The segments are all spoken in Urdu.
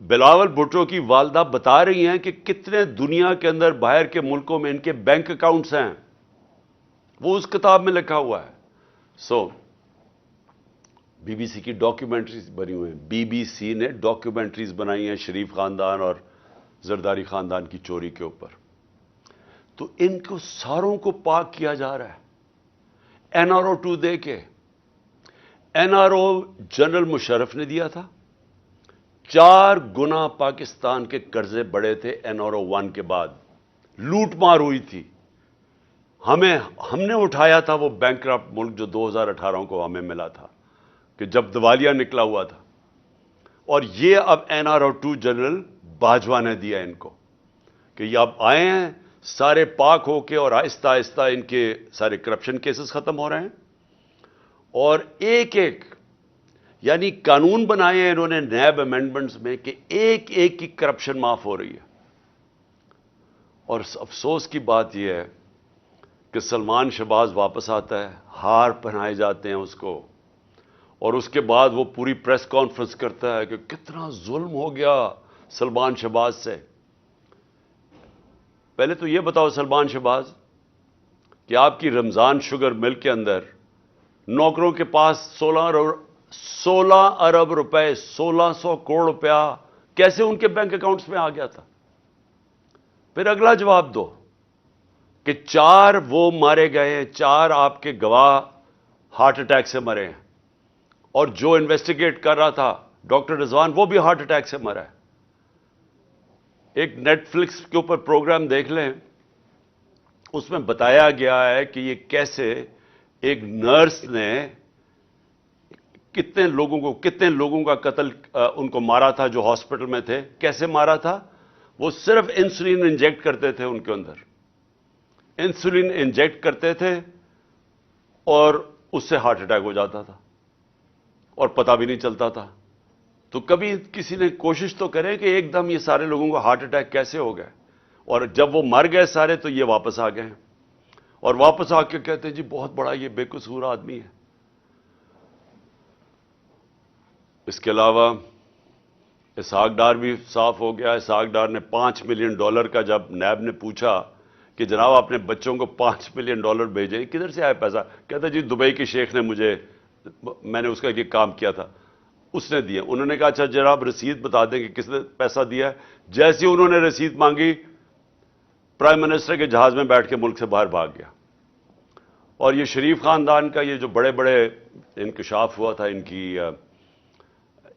بلاول بھٹو کی والدہ بتا رہی ہیں کہ کتنے دنیا کے اندر باہر کے ملکوں میں ان کے بینک اکاؤنٹس ہیں، وہ اس کتاب میں لکھا ہوا ہے. سو بی بی سی کی ڈاکیومنٹریز بنی ہوئی ہیں، بی بی سی نے ڈاکیومنٹریز بنائی ہیں شریف خاندان اور زرداری خاندان کی چوری کے اوپر. تو ان کو ساروں کو پاک کیا جا رہا ہے این آر او 2 دے کے. N R O general Musharraf نے دیا تھا. 4 گنا پاکستان کے قرضے بڑے تھے این آر او 1 کے بعد. لوٹ مار ہوئی تھی. ہم نے اٹھایا تھا وہ بینکرپٹ ملک جو 2018 کو ہمیں ملا تھا کہ جب دیوالیہ نکلا ہوا تھا. اور یہ اب N R O 2 general Bajwa نے دیا ان کو کہ یہ اب آئے ہیں سارے پاک ہو کے، اور آہستہ آہستہ ان کے سارے کرپشن کیسز ختم ہو رہے ہیں. اور ایک ایک یعنی قانون بنائے ہیں انہوں نے نیب امینڈمنٹس میں کہ ایک ایک کی کرپشن معاف ہو رہی ہے. اور افسوس کی بات یہ ہے کہ سلمان شہباز واپس آتا ہے، ہار پہنائے جاتے ہیں اس کو، اور اس کے بعد وہ پوری پریس کانفرنس کرتا ہے کہ کتنا ظلم ہو گیا سلمان شہباز سے. پہلے تو یہ بتاؤ سلمان شہباز کہ آپ کی رمضان شوگر مل کے اندر نوکروں کے پاس 16 ارب روپے 1600 کروڑ روپیہ کیسے ان کے بینک اکاؤنٹس میں آ گیا تھا؟ پھر اگلا جواب دو کہ 4 وہ مارے گئے ہیں، 4 آپ کے گواہ ہارٹ اٹیک سے مرے ہیں، اور جو انویسٹیگیٹ کر رہا تھا ڈاکٹر رضوان وہ بھی ہارٹ اٹیک سے مرا ہے. ایک نیٹ فلکس کے اوپر پروگرام دیکھ لیں، اس میں بتایا گیا ہے کہ یہ کیسے ایک نرس نے کتنے لوگوں کا قتل ان کو مارا تھا جو ہاسپٹل میں تھے. کیسے مارا تھا؟ وہ صرف انسولین انجیکٹ کرتے تھے ان کے اندر، انسولین انجیکٹ کرتے تھے اور اس سے ہارٹ اٹیک ہو جاتا تھا اور پتہ بھی نہیں چلتا تھا. تو کبھی کسی نے کوشش تو کرے کہ ایک دم یہ سارے لوگوں کو ہارٹ اٹیک کیسے ہو گئے، اور جب وہ مر گئے سارے تو یہ واپس آ گئے، اور واپس آ کے کہتے ہیں جی بہت بڑا یہ بے قصور آدمی ہے. اس کے علاوہ اسحاق ڈار بھی صاف ہو گیا. اسحاق ڈار نے $5 ملین کا جب نیب نے پوچھا کہ جناب اپنے بچوں کو $5 ملین بھیجے، کدھر سے آیا پیسہ؟ کہتا جی دبئی کے شیخ نے میں نے اس کا یہ کام کیا تھا، اس نے دیا. انہوں نے کہا اچھا جناب رسید بتا دیں کہ کس نے پیسہ دیا ہے. جیسے انہوں نے رسید مانگی، پرائم منسٹر کے جہاز میں بیٹھ کے ملک سے باہر بھاگ گیا. اور یہ شریف خاندان کا یہ جو بڑے بڑے انکشاف ہوا تھا، ان کی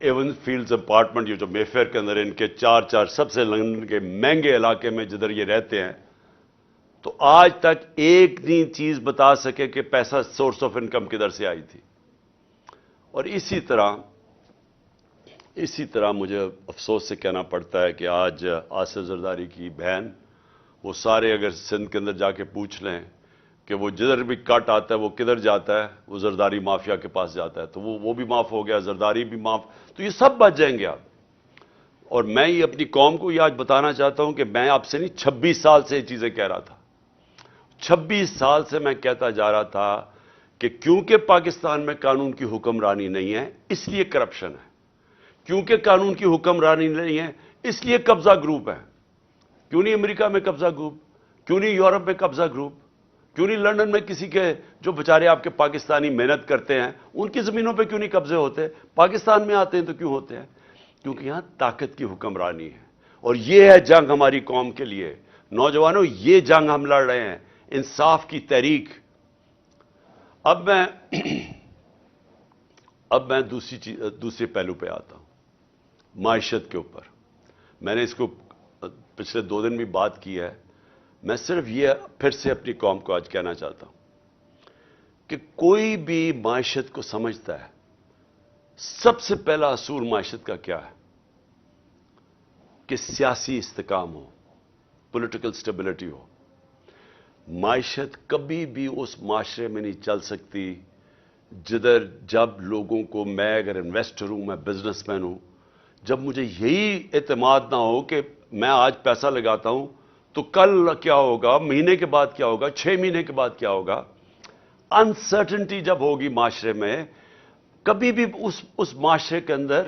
ایون فیلڈز اپارٹمنٹ، یہ جو مے فیئر کے اندر ان کے 4 سب سے لندن کے مہنگے علاقے میں جدھر یہ رہتے ہیں، تو آج تک ایک نہیں چیز بتا سکے کہ پیسہ سورس آف انکم کدھر سے آئی تھی. اور اسی طرح مجھے افسوس سے کہنا پڑتا ہے کہ آج آصف زرداری کی بہن، وہ سارے اگر سندھ کے اندر جا کے پوچھ لیں کہ وہ جدھر بھی کٹ آتا ہے وہ کدھر جاتا ہے، وہ زرداری مافیا کے پاس جاتا ہے. تو وہ بھی معاف ہو گیا، زرداری بھی معاف، تو یہ سب بچ جائیں گے آپ. اور میں یہ اپنی قوم کو یہ آج بتانا چاہتا ہوں کہ میں آپ سے نہیں 26 سال سے یہ چیزیں کہہ رہا تھا. 26 سال سے میں کہتا جا رہا تھا کہ کیونکہ پاکستان میں قانون کی حکمرانی نہیں ہے اس لیے کرپشن ہے، کیونکہ قانون کی حکمرانی نہیں ہے اس لیے قبضہ گروپ ہے. کیوں نہیں امریکہ میں قبضہ گروپ؟ کیوں نہیں یورپ میں قبضہ گروپ؟ کیوں نہیں لندن میں کسی کے جو بچارے آپ کے پاکستانی محنت کرتے ہیں ان کی زمینوں پہ کیوں نہیں قبضے ہوتے؟ پاکستان میں آتے ہیں تو کیوں ہوتے ہیں؟ کیونکہ یہاں طاقت کی حکمرانی ہے. اور یہ ہے جنگ ہماری قوم کے لیے. نوجوانوں، یہ جنگ ہم لڑ رہے ہیں، انصاف کی تحریک. اب میں دوسرے پہلو پہ آتا ہوں، معیشت کے اوپر. میں نے اس کو پچھلے 2 دن بھی بات کی ہے. میں صرف یہ پھر سے اپنی قوم کو آج کہنا چاہتا ہوں کہ کوئی بھی معیشت کو سمجھتا ہے، سب سے پہلا اصول معیشت کا کیا ہے کہ سیاسی استحکام ہو، پولیٹیکل سٹیبلٹی ہو. معیشت کبھی بھی اس معاشرے میں نہیں چل سکتی جب لوگوں کو، میں اگر انویسٹر ہوں، میں بزنس مین ہوں، جب مجھے یہی اعتماد نہ ہو کہ میں آج پیسہ لگاتا ہوں تو کل کیا ہوگا، مہینے کے بعد کیا ہوگا، 6 مہینے کے بعد کیا ہوگا. انسرٹنٹی جب ہوگی معاشرے میں، کبھی بھی اس معاشرے کے اندر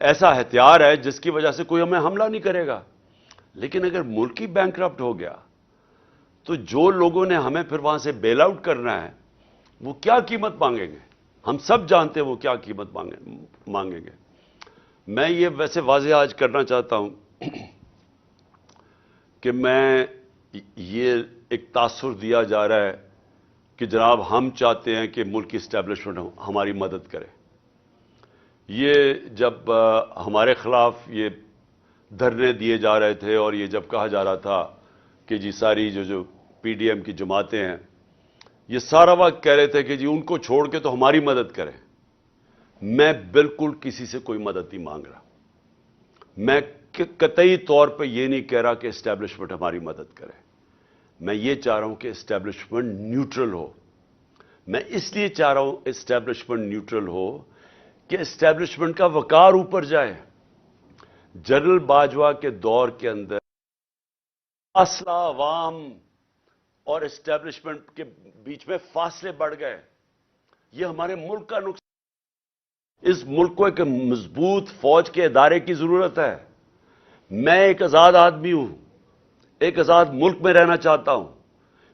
ایسا ہتھیار ہے جس کی وجہ سے کوئی ہمیں حملہ نہیں کرے گا. لیکن اگر ملک ہی بینکرپٹ ہو گیا تو جو لوگوں نے ہمیں پھر وہاں سے بیل آؤٹ کرنا ہے وہ کیا قیمت مانگیں گے؟ ہم سب جانتے ہیں وہ کیا قیمت مانگیں گے. میں یہ ویسے واضح آج کرنا چاہتا ہوں کہ میں یہ ایک تاثر دیا جا رہا ہے کہ جناب ہم چاہتے ہیں کہ ملک کی اسٹیبلشمنٹ ہماری مدد کرے. یہ جب ہمارے خلاف یہ دھرنے دیے جا رہے تھے اور یہ جب کہا جا رہا تھا کہ جی ساری جو پی ڈی ایم کی جماعتیں ہیں یہ سارا وقت کہہ رہے تھے کہ جی ان کو چھوڑ کے تو ہماری مدد کریں. میں بالکل کسی سے کوئی مدد نہیں مانگ رہا. میں قطعی طور پہ یہ نہیں کہہ رہا کہ اسٹیبلشمنٹ ہماری مدد کرے. میں یہ چاہ رہا ہوں کہ اسٹیبلشمنٹ نیوٹرل ہو. میں اس لیے چاہ رہا ہوں اسٹیبلشمنٹ نیوٹرل ہو کہ اسٹیبلشمنٹ کا وقار اوپر جائے. جنرل باجوہ کے دور کے اندر فاصلہ عوام اور اسٹیبلشمنٹ کے بیچ میں فاصلے بڑھ گئے. یہ ہمارے ملک کا نقصان. اس ملک کو ایک مضبوط فوج کے ادارے کی ضرورت ہے. میں ایک آزاد آدمی ہوں, ایک آزاد ملک میں رہنا چاہتا ہوں.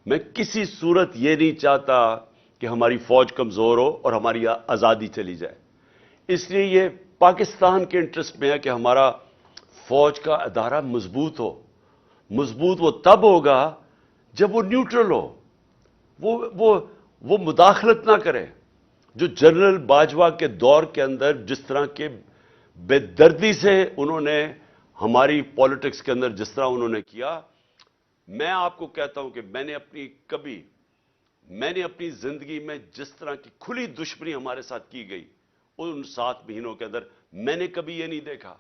میں کسی صورت یہ نہیں چاہتا کہ ہماری فوج کمزور ہو اور ہماری آزادی چلی جائے. اس لیے یہ پاکستان کے انٹرسٹ میں ہے کہ ہمارا فوج کا ادارہ مضبوط ہو. مضبوط وہ تب ہوگا جب وہ نیوٹرل ہو, وہ مداخلت نہ کرے. جو جنرل باجوہ کے دور کے اندر جس طرح کے بے دردی سے انہوں نے ہماری پالیٹکس کے اندر جس طرح انہوں نے کیا, میں آپ کو کہتا ہوں کہ میں نے اپنی زندگی میں جس طرح کی کھلی دشمنی ہمارے ساتھ کی گئی ان 7 مہینوں کے اندر میں نے کبھی یہ نہیں دیکھا.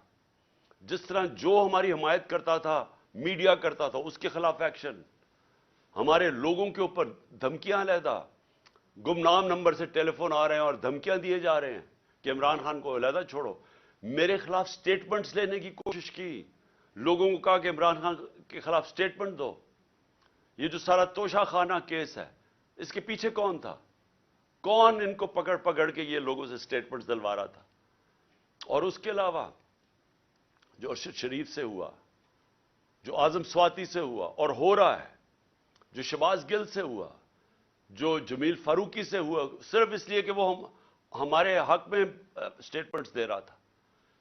جس طرح جو ہماری حمایت کرتا تھا, میڈیا کرتا تھا, اس کے خلاف ایکشن, ہمارے لوگوں کے اوپر دھمکیاں علیحدہ, گمنام نمبر سے ٹیلی فون آ رہے ہیں اور دھمکیاں دیے جا رہے ہیں کہ عمران خان کو علیحدہ چھوڑو. میرے خلاف سٹیٹمنٹس لینے کی کوشش کی, لوگوں کو کہا کہ عمران خان کے خلاف سٹیٹمنٹ دو. یہ جو سارا توشہ خانہ کیس ہے اس کے پیچھے کون تھا؟ کون ان کو پکڑ کے یہ لوگوں سے سٹیٹمنٹس دلوا رہا تھا؟ اور اس کے علاوہ جو ارشد شریف سے ہوا, جو اعظم سواتی سے ہوا اور ہو رہا ہے, جو شہباز گل سے ہوا, جو جمیل فاروقی سے ہوا صرف اس لیے کہ وہ ہمارے حق میں سٹیٹمنٹس دے رہا تھا,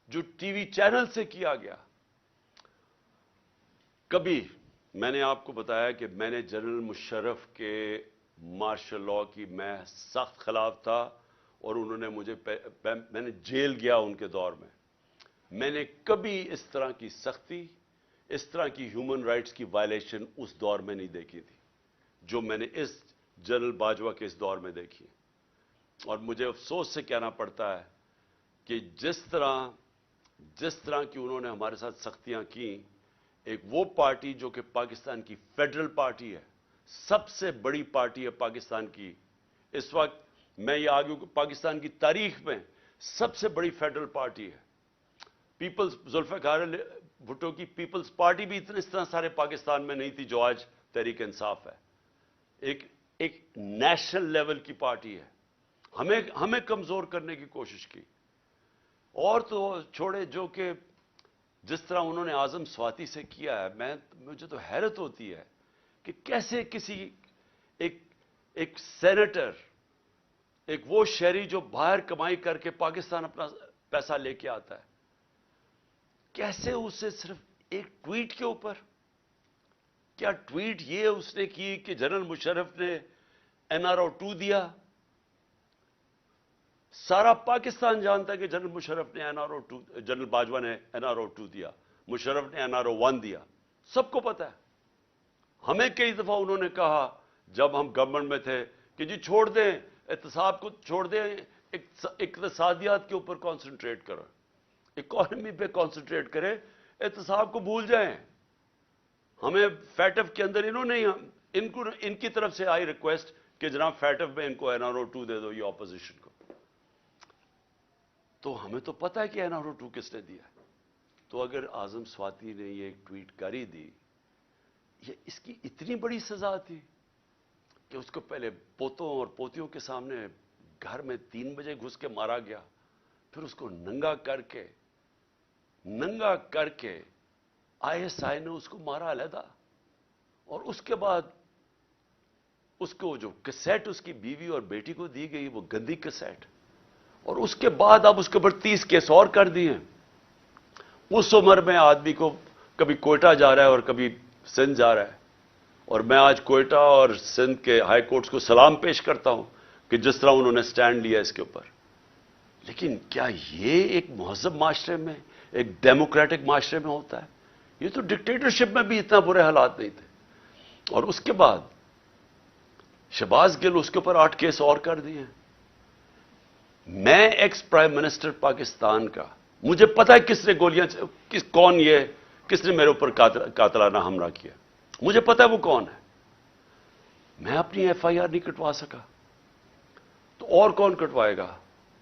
جو ٹی وی چینل سے کیا گیا. کبھی میں نے آپ کو بتایا کہ میں نے جنرل مشرف کے مارشل لاء کی میں سخت خلاف تھا اور انہوں نے میں نے جیل گیا ان کے دور میں. میں نے کبھی اس طرح کی سختی, اس طرح کی ہیومن رائٹس کی وائلیشن اس دور میں نہیں دیکھی تھی جو میں نے اس جنرل باجوہ کے اس دور میں دیکھی. اور مجھے افسوس سے کہنا پڑتا ہے کہ جس طرح کی انہوں نے ہمارے ساتھ سختیاں کی, ایک وہ پارٹی جو کہ پاکستان کی فیڈرل پارٹی ہے, سب سے بڑی پارٹی ہے پاکستان کی اس وقت, میں یہ آگے کہ پاکستان کی تاریخ میں سب سے بڑی فیڈرل پارٹی ہے. ذوالفقار علی بھٹو کی پیپلز پارٹی بھی اس طرح سارے پاکستان میں نہیں تھی جو آج تحریک انصاف ہے. ایک نیشنل لیول کی پارٹی ہے. ہمیں کمزور کرنے کی کوشش کی. اور تو چھوڑے جو کہ جس طرح انہوں نے اعظم سواتی سے کیا ہے, مجھے تو حیرت ہوتی ہے کہ کیسے کسی ایک سینیٹر, ایک وہ شہری جو باہر کمائی کر کے پاکستان اپنا پیسہ لے کے آتا ہے, کیسے اسے صرف ایک ٹویٹ کے اوپر, کیا ٹویٹ یہ اس نے کی کہ جنرل مشرف نے NRO 2 دیا؟ سارا پاکستان جانتا ہے کہ جنرل مشرف نے جنرل باجوہ نے NRO 2 دیا, مشرف نے NRO 1 دیا, سب کو پتا ہے. ہمیں کئی دفعہ انہوں نے کہا جب ہم گورنمنٹ میں تھے کہ جی چھوڑ دیں احتساب کو, چھوڑ دیں اقتصادیات کے اوپر کانسنٹریٹ کرو, اکانومی پہ کانسنٹریٹ کریں, احتساب کو بھول جائیں. ہمیں فیٹف کے اندر انہوں نے ان کی طرف سے آئی ریکویسٹ کہ جناب فیٹف میں ان کو NRO 2 دے دو, یہ اپوزیشن کو. تو ہمیں تو پتا ہے کہ NRO 2 کس نے دیا. تو اگر اعظم سواتی نے یہ ایک ٹویٹ کر ہی دی, یہ اس کی اتنی بڑی سزا تھی کہ اس کو پہلے پوتوں اور پوتیوں کے سامنے گھر میں 3 بجے گھس کے مارا گیا, پھر اس کو ننگا کر کے ننگا کر کے ISI نے اس کو مارا علیحدہ، اور اس کے بعد اس کو جو کیسٹ اس کی بیوی اور بیٹی کو دی گئی وہ گندی کیسٹ، اور اس کے بعد اب اس کے اوپر 30 کیس اور کر دیے۔ اس عمر میں آدمی کو کبھی کوئٹہ جا رہا ہے اور کبھی سندھ جا رہا ہے، اور میں آج کوئٹہ اور سندھ کے ہائی کورٹس کو سلام پیش کرتا ہوں کہ جس طرح انہوں نے سٹینڈ لیا اس کے اوپر۔ لیکن کیا یہ ایک مہذب معاشرے میں، ایک ڈیموکریٹک معاشرے میں ہوتا ہے؟ یہ تو ڈکٹیٹرشپ میں بھی اتنا برے حالات نہیں تھے۔ اور اس کے بعد شہباز گل، اس کے اوپر 8 کیس اور کر دیے۔ میں ایکس پرائم منسٹر پاکستان کا، مجھے پتا ہے کس نے گولیاں، کس نے میرے اوپر قاتلانہ حملہ کیا، مجھے پتا ہے وہ کون ہے۔ میں اپنی FIR نہیں کٹوا سکا تو اور کون کٹوائے گا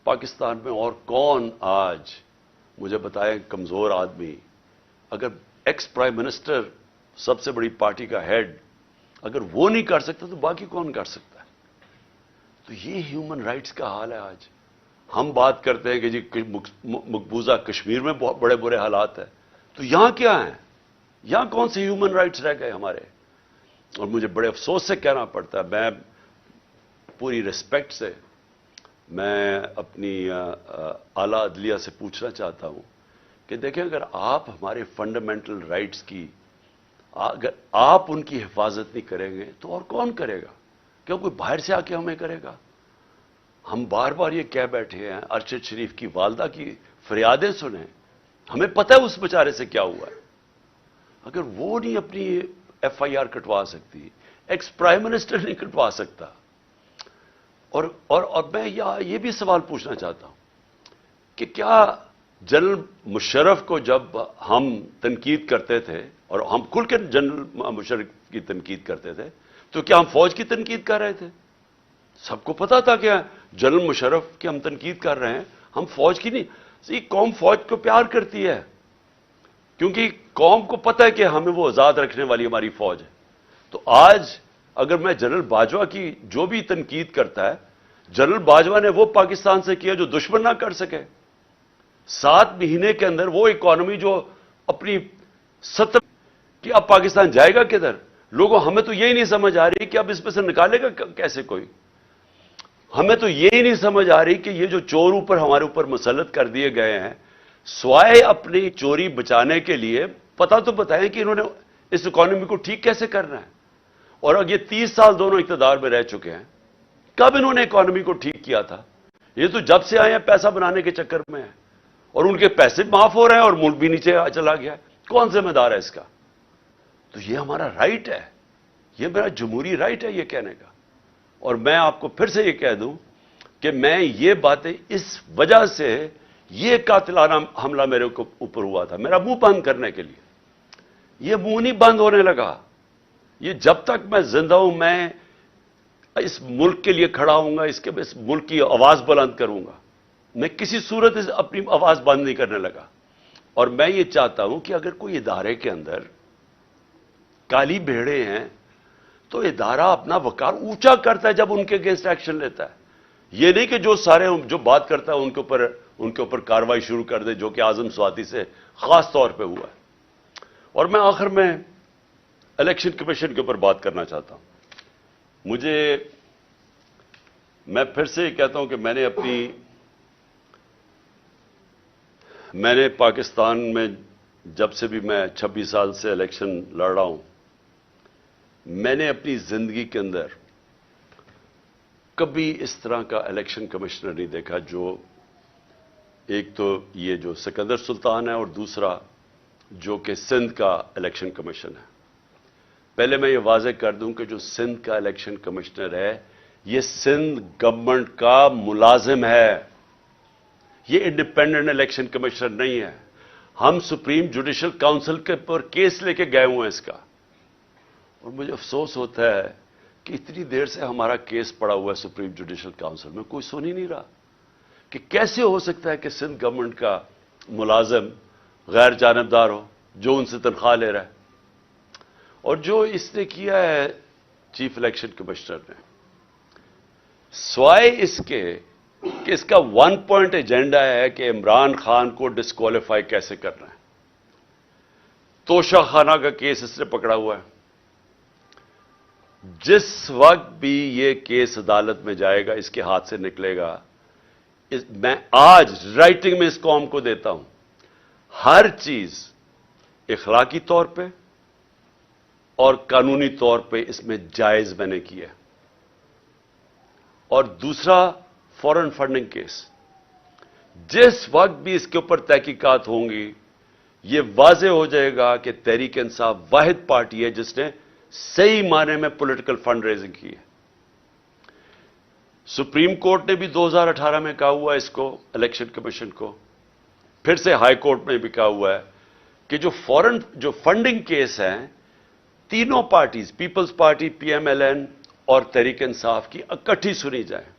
پاکستان میں؟ اور کون آج مجھے بتائے کمزور آدمی، اگر ایکس پرائم منسٹر سب سے بڑی پارٹی کا ہیڈ اگر وہ نہیں کر سکتا تو باقی کون کر سکتا ہے؟ تو یہ ہیومن رائٹس کا حال ہے آج۔ ہم بات کرتے ہیں کہ جی مقبوضہ کشمیر میں بڑے برے حالات ہیں، تو یہاں کیا ہیں؟ یہاں کون سے ہیومن رائٹس رہ گئے ہمارے؟ اور مجھے بڑے افسوس سے کہنا پڑتا ہے، میں پوری ریسپیکٹ سے میں اپنی اعلیٰ عدلیہ سے پوچھنا چاہتا ہوں کہ دیکھیں، اگر آپ ہمارے فنڈامنٹل رائٹس کی، اگر آپ ان کی حفاظت نہیں کریں گے تو اور کون کرے گا؟ کیوں کوئی باہر سے آ کے ہمیں کرے گا؟ ہم بار بار یہ کہہ بیٹھے ہیں، ارشد شریف کی والدہ کی فریادیں سنیں، ہمیں پتہ ہے اس بیچارے سے کیا ہوا ہے۔ اگر وہ نہیں اپنی FIR کٹوا سکتی، ایکس پرائم منسٹر نہیں کٹوا سکتا، اور میں یہ بھی سوال پوچھنا چاہتا ہوں کہ کیا جنرل مشرف کو جب ہم تنقید کرتے تھے، اور ہم کھل کے جنرل مشرف کی تنقید کرتے تھے، تو کیا ہم فوج کی تنقید کر رہے تھے؟ سب کو پتا تھا کہ جنرل مشرف کی ہم تنقید کر رہے ہیں، ہم فوج کی نہیں۔ یہ قوم فوج کو پیار کرتی ہے، کیونکہ قوم کو پتہ ہے کہ ہمیں وہ آزاد رکھنے والی ہماری فوج ہے۔ تو آج اگر میں جنرل باجوہ کی جو بھی تنقید کرتا ہے، جنرل باجوہ نے وہ پاکستان سے کیا جو دشمن نہ کر سکے۔ 7 مہینے کے اندر وہ اکانومی جو اپنی 70 کہ اب پاکستان جائے گا کدھر؟ لوگوں، ہمیں تو یہی نہیں سمجھ آ رہی کہ اب اس میں سے نکالے گا کیسے کوئی؟ ہمیں تو یہی نہیں سمجھ آ رہی کہ یہ جو چور اوپر ہمارے اوپر مسلط کر دیے گئے ہیں، سوائے اپنی چوری بچانے کے لیے پتہ تو بتائیں کہ انہوں نے اس اکانومی کو ٹھیک کیسے کرنا ہے۔ اور اب یہ 30 سال دونوں اقتدار میں رہ چکے ہیں، کب انہوں نے اکانومی کو ٹھیک کیا تھا؟ یہ تو جب سے آئے ہیں پیسہ بنانے کے چکر میں ہیں، اور ان کے پیسے معاف ہو رہے ہیں اور ملک بھی نیچے چلا گیا ہے۔ کون ذمہ دار ہے اس کا؟ تو یہ ہمارا رائٹ ہے، یہ میرا جمہوری رائٹ ہے یہ کہنے کا۔ اور میں آپ کو پھر سے یہ کہہ دوں کہ میں یہ باتیں اس وجہ سے، یہ قاتلانہ حملہ میرے اوپر ہوا تھا میرا منہ بند کرنے کے لیے۔ یہ منہ نہیں بند ہونے لگا، یہ جب تک میں زندہ ہوں میں اس ملک کے لیے کھڑا ہوں گا، اس ملک کی آواز بلند کروں گا۔ میں کسی صورت اپنی آواز بند نہیں کرنے لگا۔ اور میں یہ چاہتا ہوں کہ اگر کوئی ادارے کے اندر کالی بھیڑے ہیں تو ادارہ اپنا وقار اونچا کرتا ہے جب ان کے اگینسٹ ایکشن لیتا ہے۔ یہ نہیں کہ جو بات کرتا ہے ان کے اوپر کارروائی شروع کر دے، جو کہ اعظم سواتی سے خاص طور پہ ہوا ہے۔ اور میں آخر میں الیکشن کمیشن کے اوپر بات کرنا چاہتا ہوں۔ میں پھر سے یہ کہتا ہوں کہ میں نے پاکستان میں جب سے بھی میں 26 سال سے الیکشن لڑ رہا ہوں، میں نے اپنی زندگی کے اندر کبھی اس طرح کا الیکشن کمشنر نہیں دیکھا، جو ایک تو یہ جو سکندر سلطان ہے اور دوسرا جو کہ سندھ کا الیکشن کمیشن ہے۔ پہلے میں یہ واضح کر دوں کہ جو سندھ کا الیکشن کمشنر ہے یہ سندھ گورنمنٹ کا ملازم ہے، یہ انڈیپینڈنٹ الیکشن کمشنر نہیں ہے۔ ہم سپریم جوڈیشل کاؤنسل کے پر کیس لے کے گئے ہوئے ہیں اس کا، اور مجھے افسوس ہوتا ہے کہ اتنی دیر سے ہمارا کیس پڑا ہوا ہے سپریم جوڈیشل کاؤنسل میں، کوئی سن ہی نہیں رہا کہ کیسے ہو سکتا ہے کہ سندھ گورنمنٹ کا ملازم غیر جانبدار ہو جو ان سے تنخواہ لے رہا ہے۔ اور جو اس نے کیا ہے چیف الیکشن کمشنر نے، سوائے اس کے کہ اس کا 1 پوائنٹ ایجنڈا ہے کہ عمران خان کو ڈسکوالیفائی کیسے کرنا ہے. توشہ خانہ کا کیس اس نے پکڑا ہوا ہے. جس وقت بھی یہ کیس عدالت میں جائے گا، اس کے ہاتھ سے نکلے گا، میں آج رائٹنگ میں اس قوم کو دیتا ہوں، ہر چیز اخلاقی طور پہ اور قانونی طور پہ اس میں جائز میں نے کیا. اور دوسرا فورن فنڈنگ کیس، جس وقت بھی اس کے اوپر تحقیقات ہوں گی، یہ واضح ہو جائے گا کہ تحریک انصاف واحد پارٹی ہے جس نے صحیح معنی میں پولیٹیکل فنڈ ریزنگ کی ہے. سپریم کورٹ نے بھی 2018 میں کہا ہوا ہے اس کو، الیکشن کمیشن کو، پھر سے ہائی کورٹ میں بھی کہا ہوا ہے کہ جو فنڈنگ کیس ہیں، تینوں parties, Peoples Party, P M L N اور تحریک انصاف کی اکٹھی سنی جائیں.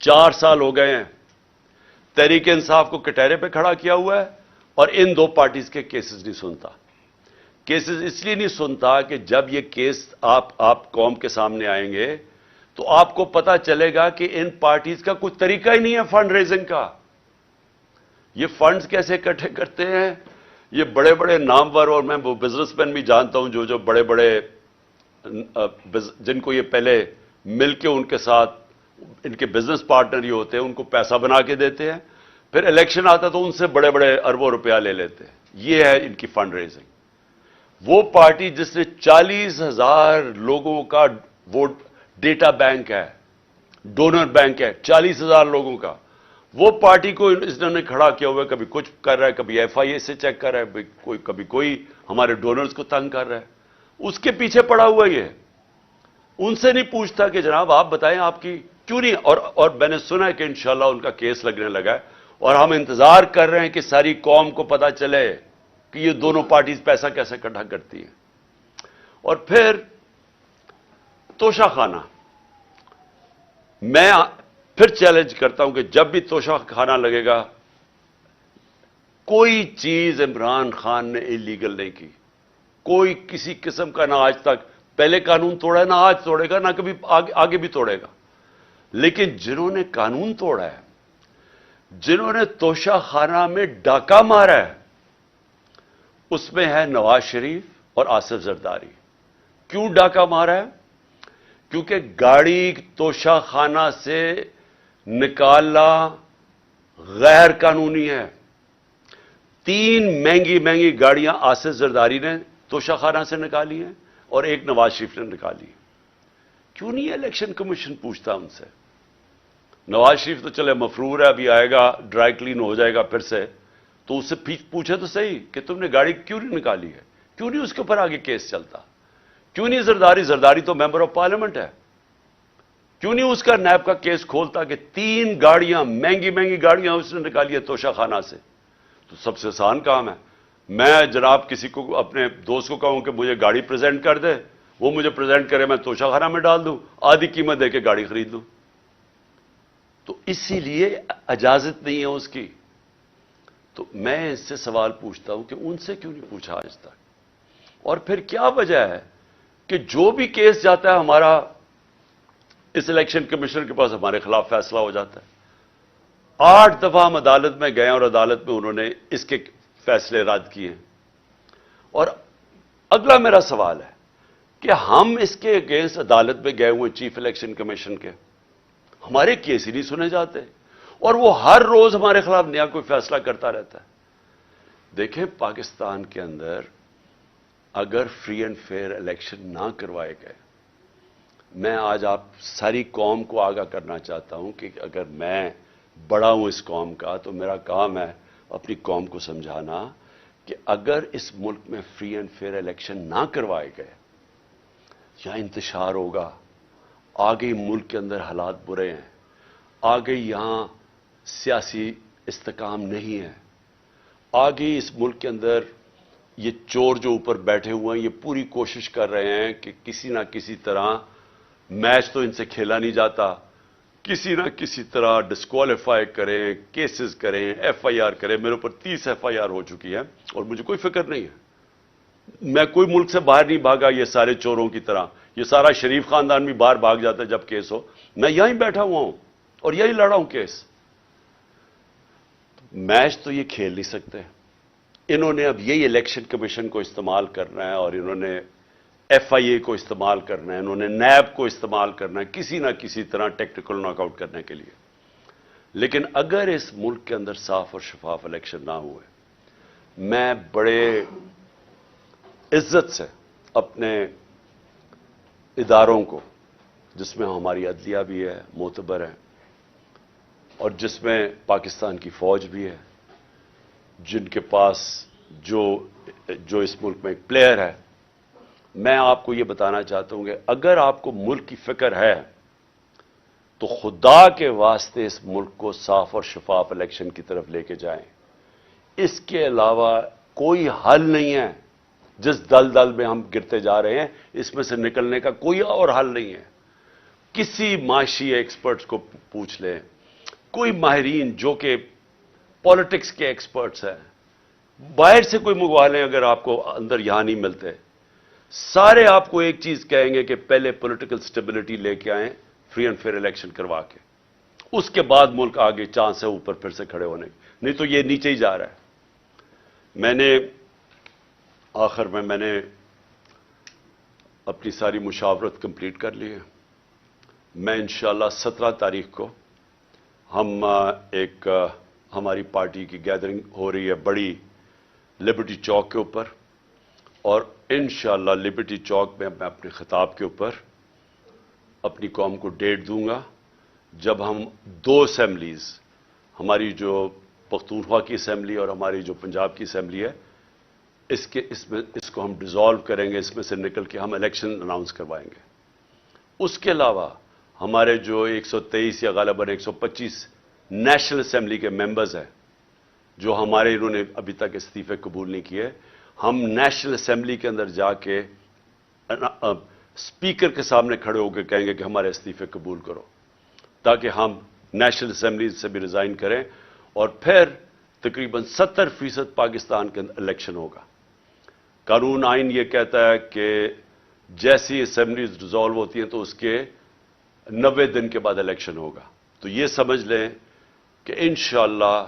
4 سال ہو گئے ہیں، تحریک انصاف کو کٹہرے پہ کھڑا کیا ہوا ہے اور ان دو پارٹیز کے کیسز نہیں سنتا. کیسز اس لیے نہیں سنتا کہ جب یہ کیس آپ قوم کے سامنے آئیں گے تو آپ کو پتا چلے گا کہ ان پارٹیز کا کوئی طریقہ ہی نہیں ہے فنڈ ریزنگ کا. یہ فنڈز کیسے اکٹھے کرتے ہیں؟ یہ بڑے بڑے نامور، اور میں وہ بزنس مین بھی جانتا ہوں جو بڑے بڑے جن کو یہ پہلے مل کے ان کے ساتھ ان کے بزنس پارٹنر ہی ہوتے ہیں، ان کو پیسہ بنا کے دیتے ہیں، پھر الیکشن آتا تو ان سے بڑے بڑے اربوں روپیہ لے لیتے ہیں. یہ ہے ان کی فنڈ ریزنگ. وہ پارٹی جس نے 40,000 لوگوں کا ووٹ ڈیٹا بینک ہے، ڈونر بینک ہے 40,000 لوگوں کا، وہ پارٹی کو انہوں نے کھڑا کیا ہوا ہے. کبھی کچھ کر رہا ہے، کبھی ایف آئی اے سے چیک کر رہا ہے، کبھی کوئی ہمارے ڈونرز کو تنگ کر رہا ہے. اس کے پیچھے پڑا ہوا یہ. ان سے نہیں پوچھتا کہ جناب آپ بتائیں آپ کی کیوں نہیں. اور میں نے سنا ہے کہ انشاءاللہ ان کا کیس لگنے لگا ہے، اور ہم انتظار کر رہے ہیں کہ ساری قوم کو پتا چلے کہ یہ دونوں پارٹیز پیسہ کیسے اکٹھا کرتی ہیں. اور پھر توشہ خانہ، میں پھر چیلنج کرتا ہوں کہ جب بھی توشہ خانہ لگے گا، کوئی چیز عمران خان نے اللیگل نہیں کی، کوئی کسی قسم کا، نہ آج تک پہلے قانون توڑا ہے، نہ آج توڑے گا، نہ کبھی آگے بھی توڑے گا. لیکن جنہوں نے قانون توڑا ہے، جنہوں نے توشہ خانہ میں ڈاکہ مارا ہے، اس میں ہے نواز شریف اور آصف زرداری. کیوں ڈاکہ مارا ہے؟ کیونکہ گاڑی توشہ خانہ سے نکالنا غیر قانونی ہے. 3 مہنگی گاڑیاں آصف زرداری نے توشہ خانہ سے نکالی ہیں اور 1 نواز شریف نے نکالی. کیوں نہیں الیکشن کمیشن پوچھتا ان سے؟ نواز شریف تو چلے مفرور ہے، ابھی آئے گا، ڈرائی کلین ہو جائے گا پھر سے، تو اس سے پوچھے تو صحیح کہ تم نے گاڑی کیوں نہیں نکالی ہے، کیوں نہیں اس کے اوپر آگے کیس چلتا؟ کیوں نہیں زرداری تو ممبر آف پارلیمنٹ ہے، کیوں نہیں اس کا نیب کا کیس کھولتا کہ 3 گاڑیاں مہنگی گاڑیاں اس نے نکالی ہے توشہ خانہ سے؟ تو سب سے آسان کام ہے، میں جناب کسی کو اپنے دوست کو کہوں کہ مجھے گاڑی پریزنٹ کر دے، وہ مجھے پریزنٹ کرے، میں توشہ خانہ میں ڈال دوں، آدھی قیمت دے کے گاڑی خرید لوں. تو اسی لیے اجازت نہیں ہے اس کی. تو میں اس سے سوال پوچھتا ہوں کہ ان سے کیوں نہیں پوچھا آج تک؟ اور پھر کیا وجہ ہے کہ جو بھی کیس جاتا ہے ہمارا اس الیکشن کمیشن کے پاس ہمارے خلاف فیصلہ ہو جاتا ہے؟ 8 دفعہ ہم عدالت میں گئے اور عدالت میں انہوں نے اس کے فیصلے رد کیے. اور اگلا میرا سوال ہے کہ ہم اس کے اگینسٹ عدالت میں گئے ہوئے چیف الیکشن کمیشن کے، ہمارے کیس ہی نہیں سنے جاتے، اور وہ ہر روز ہمارے خلاف نیا کوئی فیصلہ کرتا رہتا ہے. دیکھیں، پاکستان کے اندر اگر فری اینڈ فیئر الیکشن نہ کروائے گئے، میں آج آپ ساری قوم کو آگاہ کرنا چاہتا ہوں کہ اگر میں بڑا ہوں اس قوم کا تو میرا کام ہے اپنی قوم کو سمجھانا کہ اگر اس ملک میں فری اینڈ فیئر الیکشن نہ کروائے گئے، یا انتشار ہوگا، آگے ملک کے اندر حالات برے ہیں، آگے یہاں سیاسی استحکام نہیں ہے، آگے اس ملک کے اندر یہ چور جو اوپر بیٹھے ہوئے ہیں یہ پوری کوشش کر رہے ہیں کہ کسی نہ کسی طرح میچ تو ان سے کھیلا نہیں جاتا، کسی نہ کسی طرح ڈسکوالیفائی کریں، کیسز کریں، ایف آئی آر کریں. میرے اوپر 30 ایف آئی آر ہو چکی ہے اور مجھے کوئی فکر نہیں ہے. میں کوئی ملک سے باہر نہیں بھاگا یہ سارے چوروں کی طرح. یہ سارا شریف خاندان بھی باہر بھاگ جاتا ہے جب کیس ہو. میں یہیں بیٹھا ہوا ہوں. اور یہی لڑا ہوں کیس. میچ تو یہ کھیل نہیں سکتے. انہوں نے اب یہی الیکشن کمیشن کو استعمال کرنا ہے اور انہوں نے ایف آئی اے کو استعمال کرنا ہے, انہوں نے نیب کو استعمال کرنا ہے کسی نہ کسی طرح ٹیکنیکل ناک آؤٹ کرنے کے لیے. لیکن اگر اس ملک کے اندر صاف اور شفاف الیکشن نہ ہوئے, میں بڑے عزت سے اپنے اداروں کو, جس میں ہماری عدلیہ بھی ہے, معتبر ہے, اور جس میں پاکستان کی فوج بھی ہے, جن کے پاس جو اس ملک میں ایک پلیئر ہے, میں آپ کو یہ بتانا چاہتا ہوں کہ اگر آپ کو ملک کی فکر ہے تو خدا کے واسطے اس ملک کو صاف اور شفاف الیکشن کی طرف لے کے جائیں. اس کے علاوہ کوئی حل نہیں ہے. جس دل میں ہم گرتے جا رہے ہیں, اس میں سے نکلنے کا کوئی اور حل نہیں ہے. کسی معاشی ایکسپرٹس کو پوچھ لیں, کوئی ماہرین جو کہ پالیٹکس کے ایکسپرٹس ہیں, باہر سے کوئی منگوا لیں اگر آپ کو اندر یہاں نہیں ملتے, سارے آپ کو ایک چیز کہیں گے کہ پہلے پولیٹیکل سٹیبلٹی لے کے آئیں, فری اینڈ فیئر الیکشن کروا کے, اس کے بعد ملک آگے چاند سے اوپر پھر سے کھڑے ہونے, نہیں تو یہ نیچے ہی جا رہا ہے. میں نے آخر میں نے اپنی ساری مشاورت کمپلیٹ کر لی ہے. میں انشاءاللہ 17 تاریخ کو ہم ہماری پارٹی کی گیدرنگ ہو رہی ہے بڑی لبرٹی چوک کے اوپر, اور انشاءاللہ لبرٹی چوک میں اپنے خطاب کے اوپر اپنی قوم کو ڈیٹ دوں گا جب ہم 2 اسمبلیز, ہماری جو پختونخوا کی اسمبلی اور ہماری جو پنجاب کی اسمبلی ہے, اس کو ہم ڈیزالو کریں گے, اس میں سے نکل کے ہم الیکشن اناؤنس کروائیں گے. اس کے علاوہ ہمارے جو 123 یا غالباً 125 نیشنل اسمبلی کے ممبرز ہیں جو ہمارے انہوں نے ابھی تک استعفے قبول نہیں کیے, ہم نیشنل اسمبلی کے اندر جا کے اسپیکر کے سامنے کھڑے ہو کے کہیں گے کہ ہمارے استعفے قبول کرو, تاکہ ہم نیشنل اسمبلی سے بھی ریزائن کریں, اور پھر تقریباً 70% پاکستان کے اندر الیکشن ہوگا. قانون آئین یہ کہتا ہے کہ جیسی اسمبلیز ڈیزالو ہوتی ہیں تو اس کے 90 دن کے بعد الیکشن ہوگا. تو یہ سمجھ لیں کہ انشاءاللہ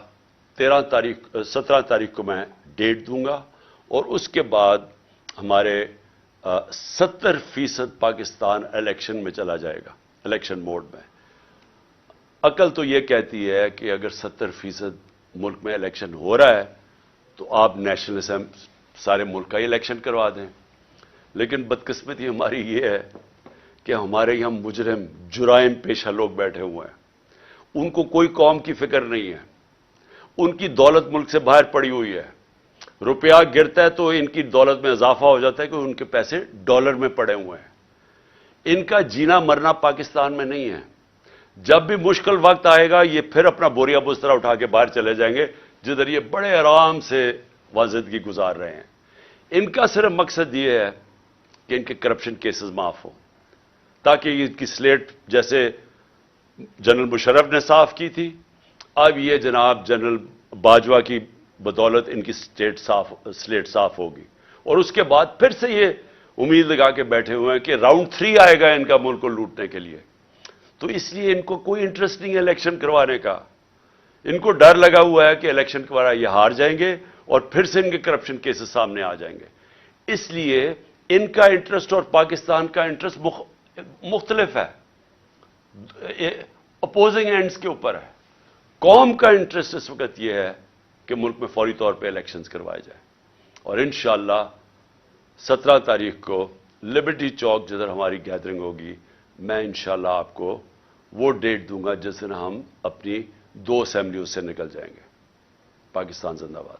17 تاریخ کو میں ڈیٹ دوں گا, اور اس کے بعد ہمارے 70% پاکستان الیکشن میں چلا جائے گا, الیکشن موڈ میں. عقل تو یہ کہتی ہے کہ اگر 70% ملک میں الیکشن ہو رہا ہے تو آپ نیشنل اسمبلی سارے ملک کا ہی الیکشن کروا دیں. لیکن بدقسمتی ہماری یہ ہے کہ ہمارے یہاں مجرم جرائم پیشہ لوگ بیٹھے ہوئے ہیں, ان کو کوئی قوم کی فکر نہیں ہے, ان کی دولت ملک سے باہر پڑی ہوئی ہے. روپیہ گرتا ہے تو ان کی دولت میں اضافہ ہو جاتا ہے کہ ان کے پیسے ڈالر میں پڑے ہوئے ہیں. ان کا جینا مرنا پاکستان میں نہیں ہے. جب بھی مشکل وقت آئے گا یہ پھر اپنا بوریا بسترا اٹھا کے باہر چلے جائیں گے, جدھر یہ بڑے آرام سے زندگی گزار رہے ہیں. ان کا صرف مقصد یہ ہے کہ ان کے کرپشن کیسز معاف ہوں, تاکہ ان کی سلیٹ جیسے جنرل مشرف نے صاف کی تھی, اب یہ جناب جنرل باجوہ کی بدولت ان کی سلیٹ صاف ہوگی, اور اس کے بعد پھر سے یہ امید لگا کے بیٹھے ہوئے ہیں کہ راؤنڈ 3 آئے گا ان کا ملک کو لوٹنے کے لیے. تو اس لیے ان کو کوئی انٹرسٹ نہیں ہے الیکشن کروانے کا. ان کو ڈر لگا ہوا ہے کہ الیکشن کروانا یہ ہار جائیں گے اور پھر سے ان کے کرپشن کیسز سامنے آ جائیں گے. اس لیے ان کا انٹرسٹ اور پاکستان کا انٹرسٹ مختلف ہے, اپوزنگ اینڈز کے اوپر ہے. قوم کا انٹرسٹ اس وقت یہ ہے کہ ملک میں فوری طور پہ الیکشنز کروائے جائیں, اور انشاءاللہ 17 تاریخ کو لبرٹی چوک جدھر ہماری گیدرنگ ہوگی, میں انشاءاللہ آپ کو وہ ڈیٹ دوں گا جس دن ہم اپنی 2 اسمبلیوں سے نکل جائیں گے. پاکستان زندہ باد.